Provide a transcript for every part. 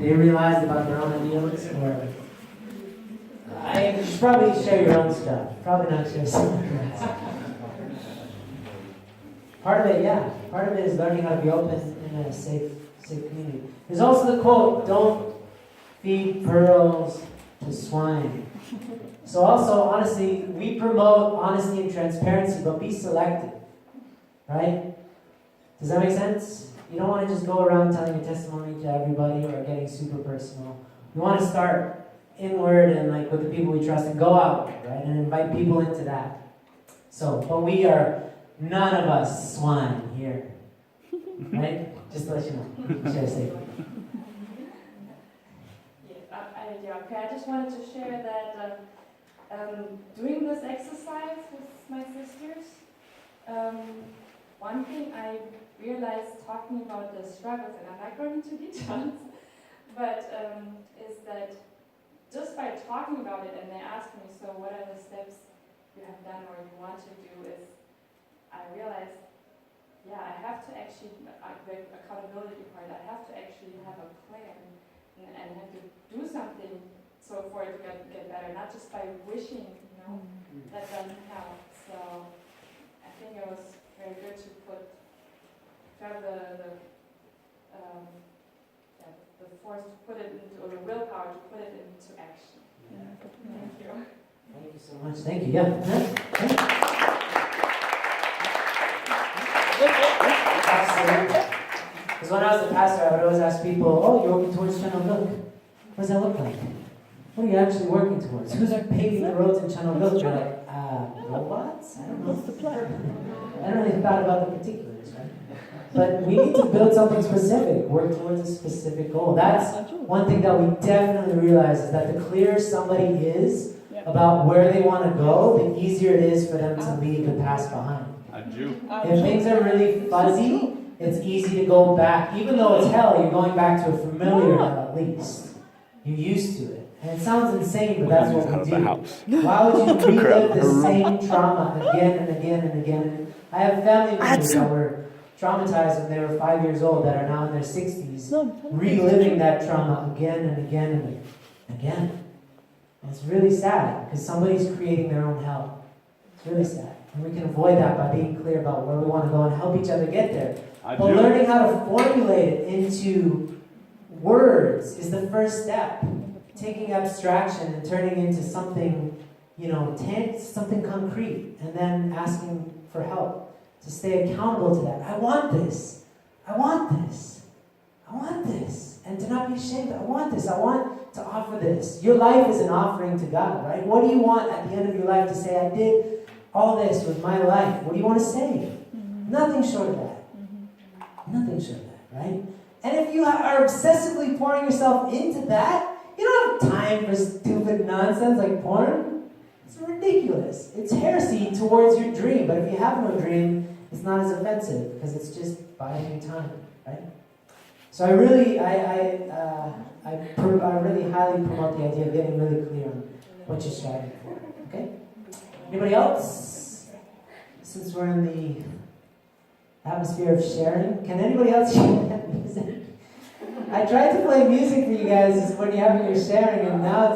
they realized about their own ideals? Or I should probably share your own stuff. Probably not share something else. Part of it, yeah. Part of it is learning how to be open in a safe community. There's also the quote, don't feed pearls to swine. So also, honestly, we promote honesty and transparency, but be selective. Right? Does that make sense? You don't want to just go around telling your testimony to everybody or getting super personal. You want to start inward and like with the people we trust and go out, right? And invite people into that. So, but we are none of us swine here. Right? Just to let you know. Share safe. Okay, I just wanted to share that doing this exercise with my sisters, one thing I realized talking about the struggles, and I'm not going into details, but is that just by talking about it, and they ask me, so what are the steps you have done or you want to do, is I realized, yeah, I have to actually, the accountability part, I have to actually have a plan and have to do something so for it to get better, not just by wishing, that doesn't help. So I think it was very good to have the force to put it into, or the willpower to put it into action. Yeah. Thank you. Thank you so much. Thank you. Yeah. Absolutely. Because when I was a pastor, I would always ask people, oh, you're working towards Channel. What does that look like? What are you actually working towards? Who's paving the roads in Channel? You're like, robots? I don't know. What's the plan? I haven't really thought about the particulars, right? But we need to build something specific, work towards a specific goal. That's one thing that we definitely realize is that the clearer somebody is about where they want to go, the easier it is for them to leave the past behind. If things are really fuzzy, it's easy to go back. Even though it's hell, you're going back to a familiar hell at least. You're used to it. And it sounds insane, but that's what we do. Why would you relive the same trauma again and again and again? I have family members that were traumatized when they were 5 years old that are now in their 60s, reliving that trauma again and again and again. And it's really sad, because somebody's creating their own hell. It's really sad. And we can avoid that by being clear about where we want to go and help each other get there. But learning how to formulate it into words is the first step. Taking abstraction and turning into something, something concrete, and then asking for help to stay accountable to that. I want this. I want this. I want this. And to not be ashamed. I want this. I want to offer this. Your life is an offering to God, right? What do you want at the end of your life to say, I did all this with my life? What do you want to say? Nothing short of that. Nothing short of that, right? And if you are obsessively pouring yourself into that, you don't have time for stupid nonsense like porn. It's ridiculous. It's heresy towards your dream. But if you have no dream, it's not as offensive because it's just buying you time, right? So I really highly promote the idea of getting really clear on what you're striving for. Okay? Anybody else? Since we're in the atmosphere of sharing, can anybody else share that music? I tried to play music for you guys when you're having your sharing, and now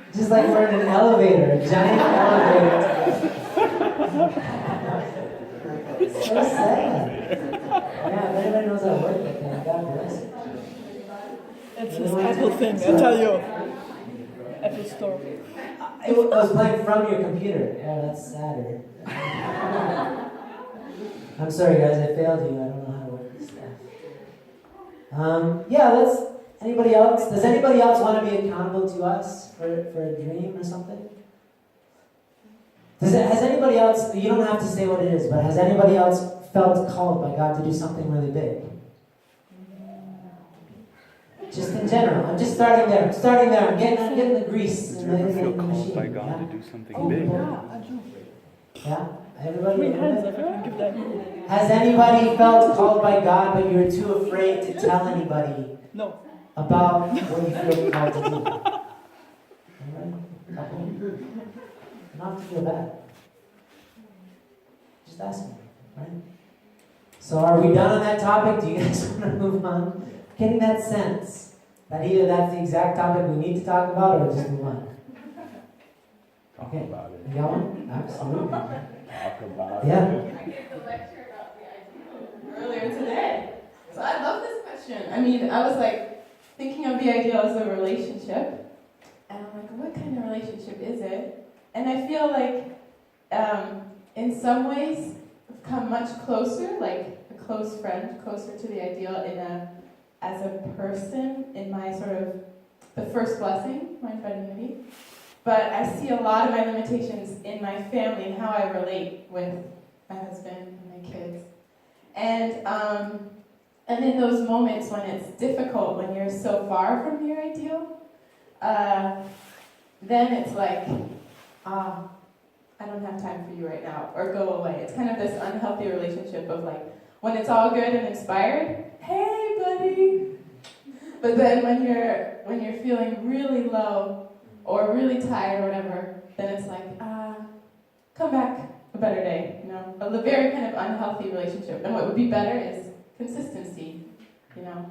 it's just like we're in an elevator, a giant elevator. It's so sad. Yeah, if anybody knows how to work that thing, God bless it. It's this Apple thing, I tell you. Apple Store. It was playing from your computer. Yeah, that's sadder. I'm sorry, guys, I failed you. I don't know how to work this stuff. Anybody else? Does anybody else want to be accountable to us for a dream or something? Has anybody else, you don't have to say what it is, but has anybody else felt called by God to do something really big? Just in general. I'm just starting there. I'm getting the grease in the machine. Called by God to do something big. Yeah? Everybody? Three hands if I can give that. Has anybody felt called by God, but you're too afraid to tell anybody about what you feel called to do? Anybody? Not to feel bad. Just ask me, right? So are we done on that topic? Do you guys want to move on? Getting that sense That either that's the exact topic we need to talk about or just move on. Talk Okay. about it. You got one? Absolutely. Talk about Yeah. it. I gave the lecture about the ideal earlier today. So I love this question. I mean, I was like thinking of the ideal as a relationship. And I'm like, what kind of relationship is it? And I feel like in some ways I've come much closer, like a close friend, closer to the ideal as a person in my sort of the first blessing, my friend unity. But I see a lot of my limitations in my family and how I relate with my husband and my kids. And in those moments when it's difficult, when you're so far from your ideal, then it's like, I don't have time for you right now, or go away. It's kind of this unhealthy relationship of like, when it's all good and inspired, hey buddy. But then when you're feeling really low or really tired or whatever, then it's like, come back a better day, you know? A very kind of unhealthy relationship. And what would be better is consistency, you know?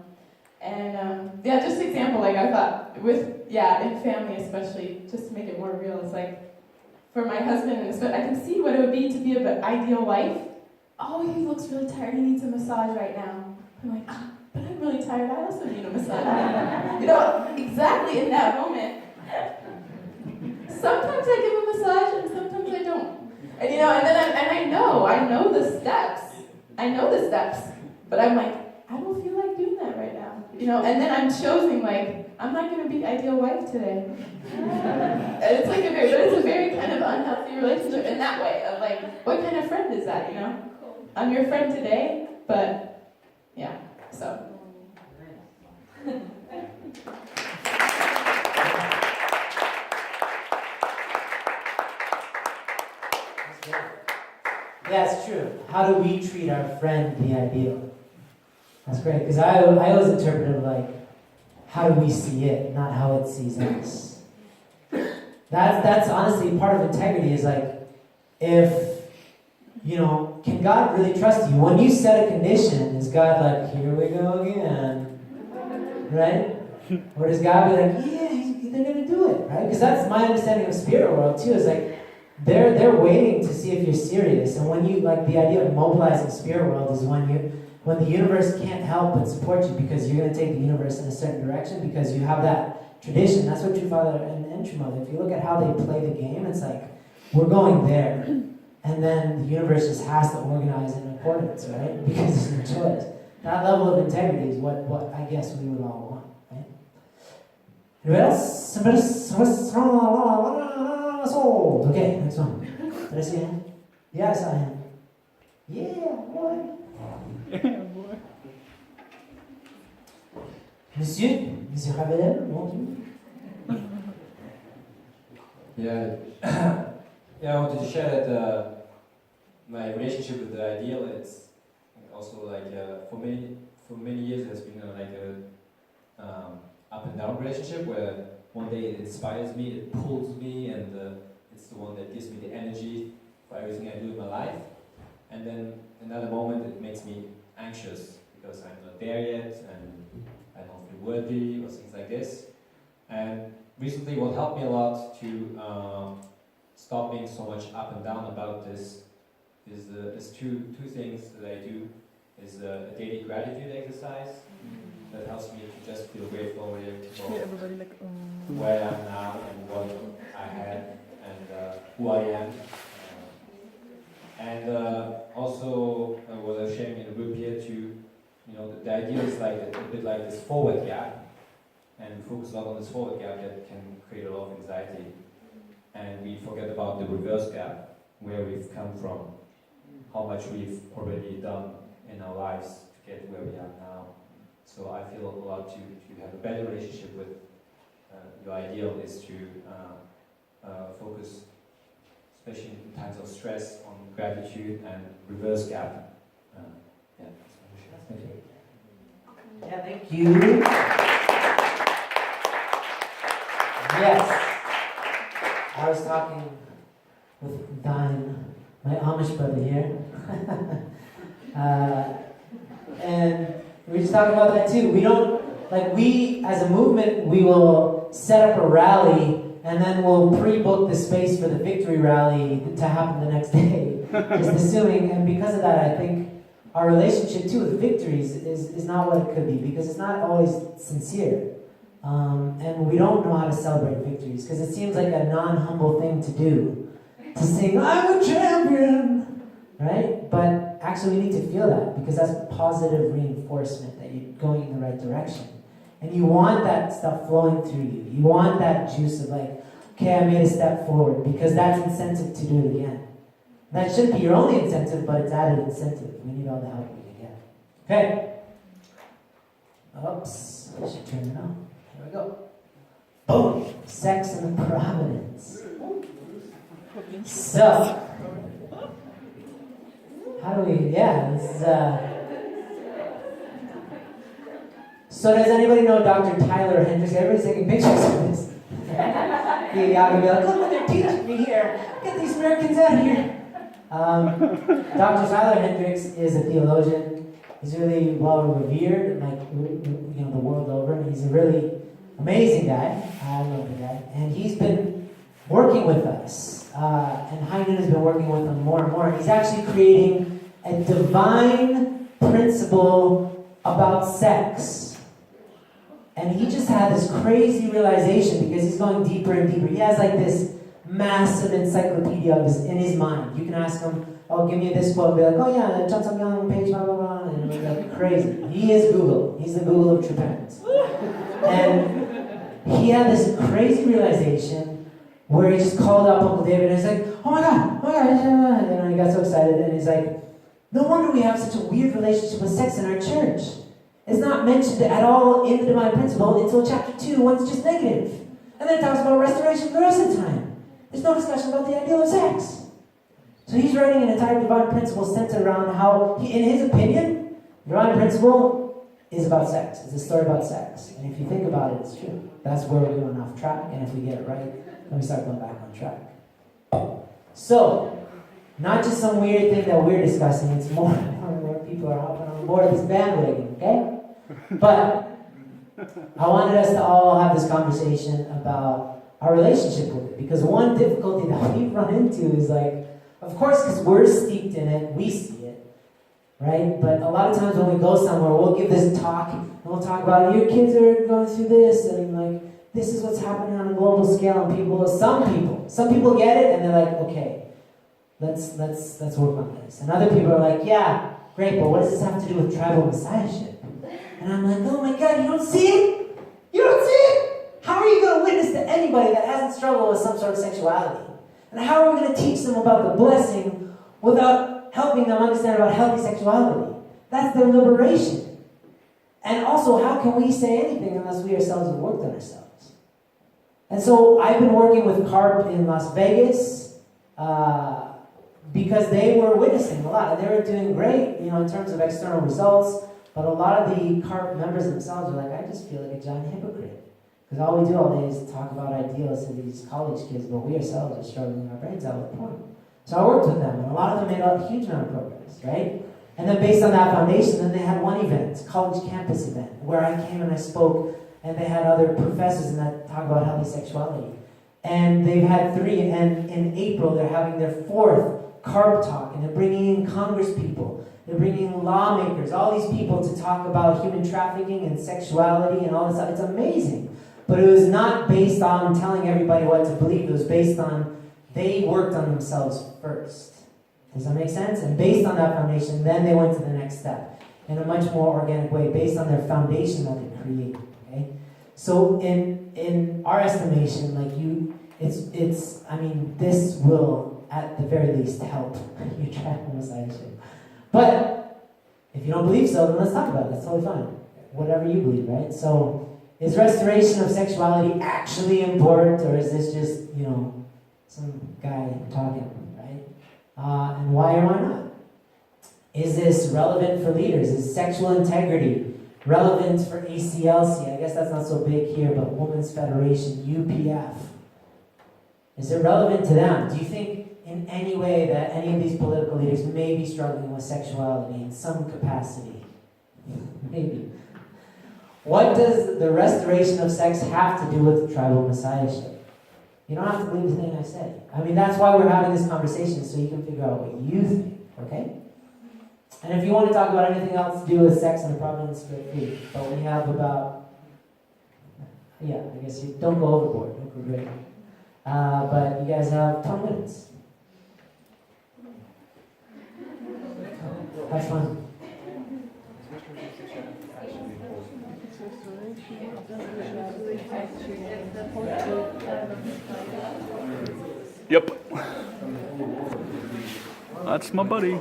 And just example, like I thought, in family especially, just to make it more real, it's like, for my husband, and I can see what it would be to be an ideal wife. Oh, he looks really tired, he needs a massage right now. I'm like, but I'm really tired, I also need a massage. You know, exactly in that moment. Sometimes I give a massage and sometimes I don't. And you know, and then I know the steps. I know the steps. But I'm like, I don't feel like doing that right now. You know, and then I'm choosing like, I'm not gonna be ideal wife today. And it's like it's a very kind of unhealthy relationship in that way of like, what kind of friend is that, you know? I'm your friend today, but yeah, so. Yeah, it's true. How do we treat our friend, the ideal? That's great, because I always interpret it like, how do we see it, not how it sees us. That's honestly part of integrity is like, if, you know, can God really trust you? When you set a condition, is God like, here we go again, right? Or does God be like, yeah, they're going to do it, right? Because that's my understanding of spirit world too, is like, they're waiting to see if you're serious. And when you, like, the idea of mobilizing spirit world is when the universe can't help but support you because you're going to take the universe in a certain direction because you have that tradition. That's what True Father and True Mother, if you look at how they play the game, it's like, we're going there. And then the universe just has to organize in accordance, right? Because it's no choice. That level of integrity is what I guess we would all want, right? Anybody else? Sold. Okay, next one. Did I see a hand? Yeah, I saw a hand. Yeah, boy. Monsieur Ravel, bonjour. Yeah, yeah. I wanted to share that my relationship with the ideal. It's also like for many years it has been like a up and down relationship where one day it inspires me, it pulls me, and it's the one that gives me the energy for everything I do in my life. And then another moment it makes me anxious because I'm not there yet and I don't feel worthy or things like this. And recently what helped me a lot to stop being so much up and down about this is two things that I do. Is a daily gratitude exercise that helps me to just feel grateful for where I am now and what I had and who I am. And also what I was sharing in the group here too, you know, the idea is like a bit like this forward gap, and we focus a lot on this forward gap that can create a lot of anxiety, and we forget about the reverse gap, where we've come from, how much we've already done in our lives to get where we are now. So I feel a lot to have a better relationship with your ideal is to focus, especially in times of stress, on gratitude and reverse gap. Yeah, that's my share. Yeah, thank you. Yes. I was talking with Dine, my Amish brother here. And we were just talking about that too. like we, as a movement, we will set up a rally and then we'll pre-book the space for the victory rally to happen the next day. Just assuming, and because of that, I think our relationship too with victories is not what it could be, because it's not always sincere. And we don't know how to celebrate victories, because it seems like a non-humble thing to do. To sing, I'm a champion! Right? But actually we need to feel that, because that's positive reinforcement that you're going in the right direction. And you want that stuff flowing through you. You want that juice of like, okay, I made a step forward, because that's incentive to do it again. That shouldn't be your only incentive, but it's added incentive. We need all the help we can get. Okay. Oops. I should turn it on. Here we go. Boom. Sex and the providence. So, how do we, this is, so does anybody know Dr. Tyler Hendricks? Everybody's taking pictures of this. Y'all gonna be like, look what they're teaching me here. Get these Americans out of here. Dr. Tyler Hendricks is a theologian. He's really well revered, like, the world over. He's a really amazing guy. I love the guy. And he's been working with us. And Heinen has been working with him more and more. He's actually creating a divine principle about sex. And he just had this crazy realization, because he's going deeper and deeper. He has like this massive encyclopedia in his mind. You can ask him, oh, give me this quote, and be like, oh yeah, Chun Sung Young, page blah blah blah, and it'll be like crazy. He is Google. He's the Google of true parents. And he had this crazy realization where he just called up Uncle David and he's like, oh my god, and he got so excited, and he's like, no wonder we have such a weird relationship with sex in our church. It's not mentioned at all in the divine principle until chapter 2, when it's just negative. And then it talks about restoration for the rest of the time. There's no discussion about the ideal of sex. So he's writing an entire divine principle centered around how, in his opinion, divine principle is about sex. It's a story about sex. And if you think about it, it's true. That's where we're going off track, and if we get it right, then we start going back on track. So, not just some weird thing that we're discussing, it's more and more people are hopping on board this bandwagon, okay? But I wanted us to all have this conversation about our relationship with it, because one difficulty that we run into is like, of course, because we're steeped in it, we see it, right? But a lot of times when we go somewhere, we'll give this talk, and we'll talk about your kids are going through this, and like, this is what's happening on a global scale, and some people get it, and they're like, okay, let's work on this. And other people are like, yeah, great, but what does this have to do with tribal messiahship? And I'm like, oh my god, you don't see it? You don't see it? How are you going to witness to anybody that hasn't struggled with some sort of sexuality? And how are we going to teach them about the blessing without helping them understand about healthy sexuality? That's their liberation. And also, how can we say anything unless we ourselves have worked on ourselves? And so I've been working with CARP in Las Vegas because they were witnessing a lot. And they were doing great, in terms of external results. But a lot of the CARP members themselves are like, I just feel like a giant hypocrite. Because all we do all day is talk about ideals to these college kids, but we ourselves are struggling our brains out with porn. So I worked with them, and a lot of them made a huge amount of progress, right? And then based on that foundation, then they had one event, college campus event, where I came and I spoke, and they had other professors and that talk about healthy sexuality. And they've had 3, and in April they're having their 4th CARP talk, and they're bringing in Congress people. They're bringing lawmakers, all these people to talk about human trafficking and sexuality and all this stuff. It's amazing. But it was not based on telling everybody what to believe. It was based on they worked on themselves first. Does that make sense? And based on that foundation, then they went to the next step in a much more organic way, based on their foundation that they created. Okay? So in our estimation, this will at the very least help your traffic messiahship. But if you don't believe so, then let's talk about it. That's totally fine. Whatever you believe, right? So, is restoration of sexuality actually important, or is this just, some guy talking, right? And why or why not? Is this relevant for leaders? Is sexual integrity relevant for ACLC? I guess that's not so big here, but Women's Federation, UPF. Is it relevant to them? Do you think in any way that any of these political leaders may be struggling with sexuality in some capacity? Maybe. What does the restoration of sex have to do with tribal messiahship? You don't have to believe the thing I say. I mean, that's why we're having this conversation, so you can figure out what you think, okay? And if you want to talk about anything else to do with sex and the providence, feel free. But we have about, yeah, I guess you don't go overboard, don't go great. But you guys have 10 minutes. Have fun. Yep. That's my buddy.